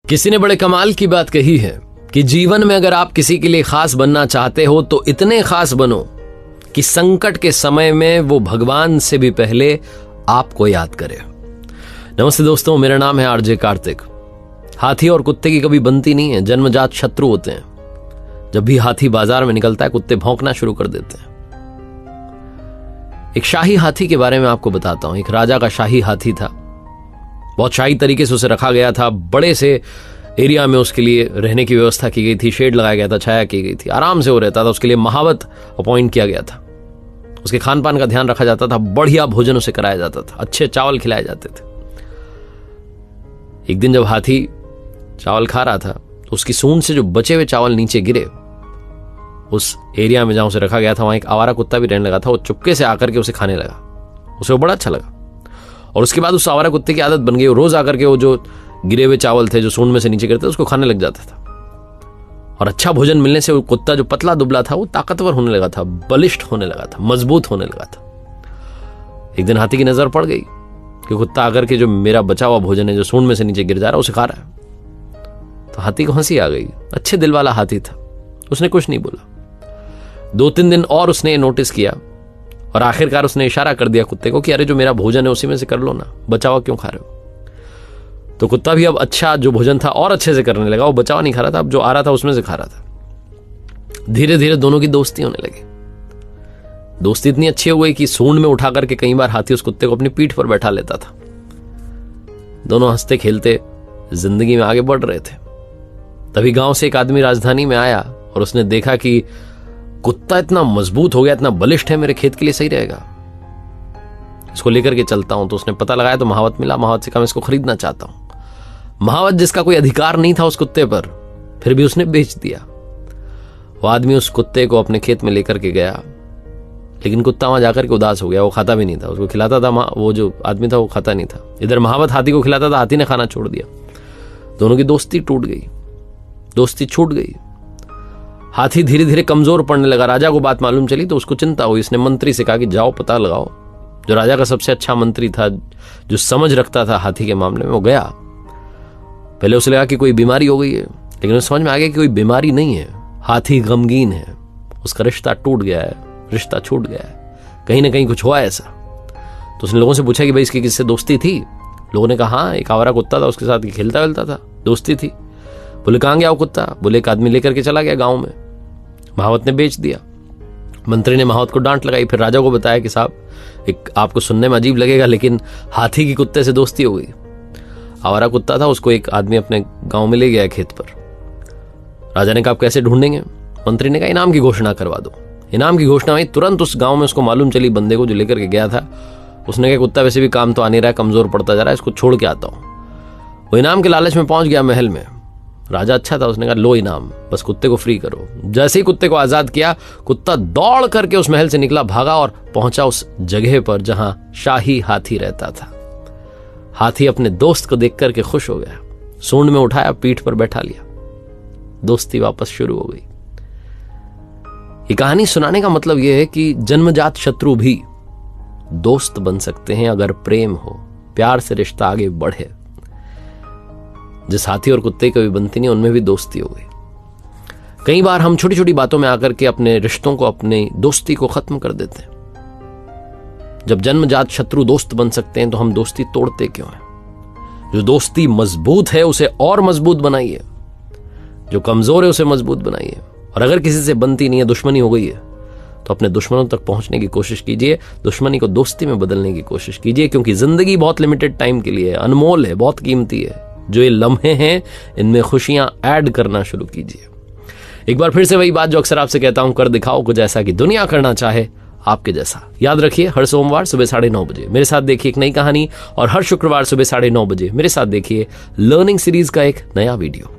किसी ने बड़े कमाल की बात कही है कि जीवन में अगर आप किसी के लिए खास बनना चाहते हो तो इतने खास बनो कि संकट के समय में वो भगवान से भी पहले आपको याद करे। नमस्ते दोस्तों, मेरा नाम है आरजे कार्तिक। हाथी और कुत्ते की कभी बनती नहीं है, जन्मजात शत्रु होते हैं। जब भी हाथी बाजार में निकलता है कुत्ते भौंकना शुरू कर देते हैं। एक शाही हाथी के बारे में आपको बताता हूं। एक राजा का शाही हाथी था, बहुत शाही तरीके से उसे रखा गया था। बड़े से एरिया में उसके लिए रहने की व्यवस्था की गई थी, शेड लगाया गया था, छाया की गई थी, आराम से वो रहता था। उसके लिए महावत अपॉइंट किया गया था। उसके खान पान का ध्यान रखा जाता था, बढ़िया भोजन उसे कराया जाता था, अच्छे चावल खिलाए जाते थे। एक दिन जब हाथी चावल खा रहा था तो उसकी सूंड से जो बचे हुए चावल नीचे गिरे, उस एरिया में जहां उसे रखा गया था वहां एक आवारा कुत्ता भी रहने लगा था। वो चुपके से आकर के उसे खाने लगा। उसे वो बड़ा अच्छा लगा और उसके बाद उस आवारा कुत्ते की आदत बन गई। रोज आकर के वो जो गिरे हुए चावल थे जो सूंड में से नीचे गिरते उसको खाने लग जाता था। और अच्छा भोजन मिलने से वो कुत्ता जो पतला दुबला था वो ताकतवर होने लगा था, बलिष्ठ होने लगा था, मजबूत होने लगा था। एक दिन हाथी की नजर पड़ गई कि कुत्ता आकर के जो मेरा बचा हुआ भोजन है जो सूंड में से नीचे गिर जा रहा है उसे खा रहा है। तो हाथी को हंसी आ गई। अच्छे दिल वाला हाथी था, उसने कुछ नहीं बोला। 2-3 दिन और उसने नोटिस किया और आखिरकार उसने इशारा कर दिया कुत्ते को कि अरे जो मेरा भोजन है उसी में से कर लो ना, बचा हुआ क्यों खा रहे हो। तो कुत्ता भी अब अच्छा जो भोजन था और अच्छे से करने लगा। वो बचा हुआ नहीं खा रहा था, अब जो आ रहा था उसमें से खा रहा था। धीरे धीरे दोनों की दोस्ती होने लगी। दोस्ती इतनी अच्छी हो गई कि सूंड में उठा करके कई बार हाथी उस कुत्ते को अपनी पीठ पर बैठा लेता था। दोनों हंसते खेलते जिंदगी में आगे बढ़ रहे थे। तभी गांव से एक आदमी राजधानी में आया और उसने देखा कि कुत्ता इतना मजबूत हो गया, इतना बलिष्ठ है, मेरे खेत के लिए सही रहेगा, इसको लेकर के चलता हूं। तो उसने पता लगाया तो महावत मिला। महावत से कहा मैं इसको खरीदना चाहता हूं। महावत जिसका कोई अधिकार नहीं था उस कुत्ते पर, फिर भी उसने बेच दिया। वो आदमी उस कुत्ते को अपने खेत में लेकर के गया, लेकिन कुत्ता वहां जाकर के उदास हो गया। वो खाता भी नहीं था, उसको खिलाता था वो जो आदमी था वो खाता नहीं था। इधर महावत हाथी को खिलाता था, हाथी ने खाना छोड़ दिया। दोनों की दोस्ती टूट गई, दोस्ती छूट गई। हाथी धीरे धीरे कमजोर पड़ने लगा। राजा को बात मालूम चली तो उसको चिंता हुई। इसने मंत्री से कहा कि जाओ पता लगाओ। जो राजा का सबसे अच्छा मंत्री था, जो समझ रखता था हाथी के मामले में, वो गया। पहले उसे लगा कि कोई बीमारी हो गई है, लेकिन उसे समझ में आ गया कि कोई बीमारी नहीं है, हाथी गमगीन है, उसका रिश्ता टूट गया है, रिश्ता छूट गया है, कहीं ना कहीं कुछ हुआ है ऐसा। तो उसने लोगों से पूछा कि भाई इसकी किससे दोस्ती थी। लोगों ने कहा हाँ, एक आवारा कुत्ता था, उसके साथ खेलता वेलता था, दोस्ती थी। बोले कहां गया वो कुत्ता। बोले एक आदमी लेकर के चला गया गांव में, महावत ने बेच दिया। मंत्री ने महावत को डांट लगाई। फिर राजा को बताया कि साहब एक आपको सुनने में अजीब लगेगा लेकिन हाथी की कुत्ते से दोस्ती हो गई। आवारा कुत्ता था, उसको एक आदमी अपने गांव में ले गया खेत पर। राजा ने कहा आप कैसे ढूंढेंगे। मंत्री ने कहा इनाम की घोषणा करवा दो। इनाम की घोषणा हुई। तुरंत उस गांव में उसको मालूम चली, बंदे को जो लेकर के गया था, उसने कहा कुत्ता वैसे भी काम तो आ नहीं रहा है, कमजोर पड़ता जा रहा है, इसको छोड़ के आता हूं। वो इनाम के लालच में पहुंच गया महल में। राजा अच्छा था, उसने कहा लो इनाम, बस कुत्ते को फ्री करो। जैसे ही कुत्ते को आजाद किया, कुत्ता दौड़ करके उस महल से निकला, भागा और पहुंचा उस जगह पर जहां शाही हाथी रहता था। हाथी अपने दोस्त को देख करके खुश हो गया, सूंड में उठाया, पीठ पर बैठा लिया, दोस्ती वापस शुरू हो गई। ये कहानी सुनाने का मतलब यह है कि जन्मजात शत्रु भी दोस्त बन सकते हैं अगर प्रेम हो, प्यार से रिश्ता आगे बढ़े। जिस हाथी और कुत्ते की भी बनती नहीं, उनमें भी दोस्ती हो गई। कई बार हम छोटी छोटी बातों में आकर के अपने रिश्तों को, अपनी दोस्ती को खत्म कर देते हैं। जब जन्मजात शत्रु दोस्त बन सकते हैं तो हम दोस्ती तोड़ते क्यों हैं। जो दोस्ती मजबूत है उसे और मजबूत बनाइए, जो कमजोर है उसे मजबूत बनाइए। और अगर किसी से बनती नहीं है, दुश्मनी हो गई है, तो अपने दुश्मनों तक पहुंचने की कोशिश कीजिए, दुश्मनी को दोस्ती में बदलने की कोशिश कीजिए। क्योंकि जिंदगी बहुत लिमिटेड टाइम के लिए है, अनमोल है, बहुत कीमती है। जो ये लम्हे हैं इनमें खुशियां ऐड करना शुरू कीजिए। एक बार फिर से वही बात जो अक्सर आपसे कहता हूं, कर दिखाओ कुछ ऐसा कि दुनिया करना चाहे आपके जैसा। याद रखिए, हर सोमवार सुबह 9:30 बजे मेरे साथ देखिए एक नई कहानी, और हर शुक्रवार सुबह 9:30 बजे मेरे साथ देखिए लर्निंग सीरीज का एक नया वीडियो।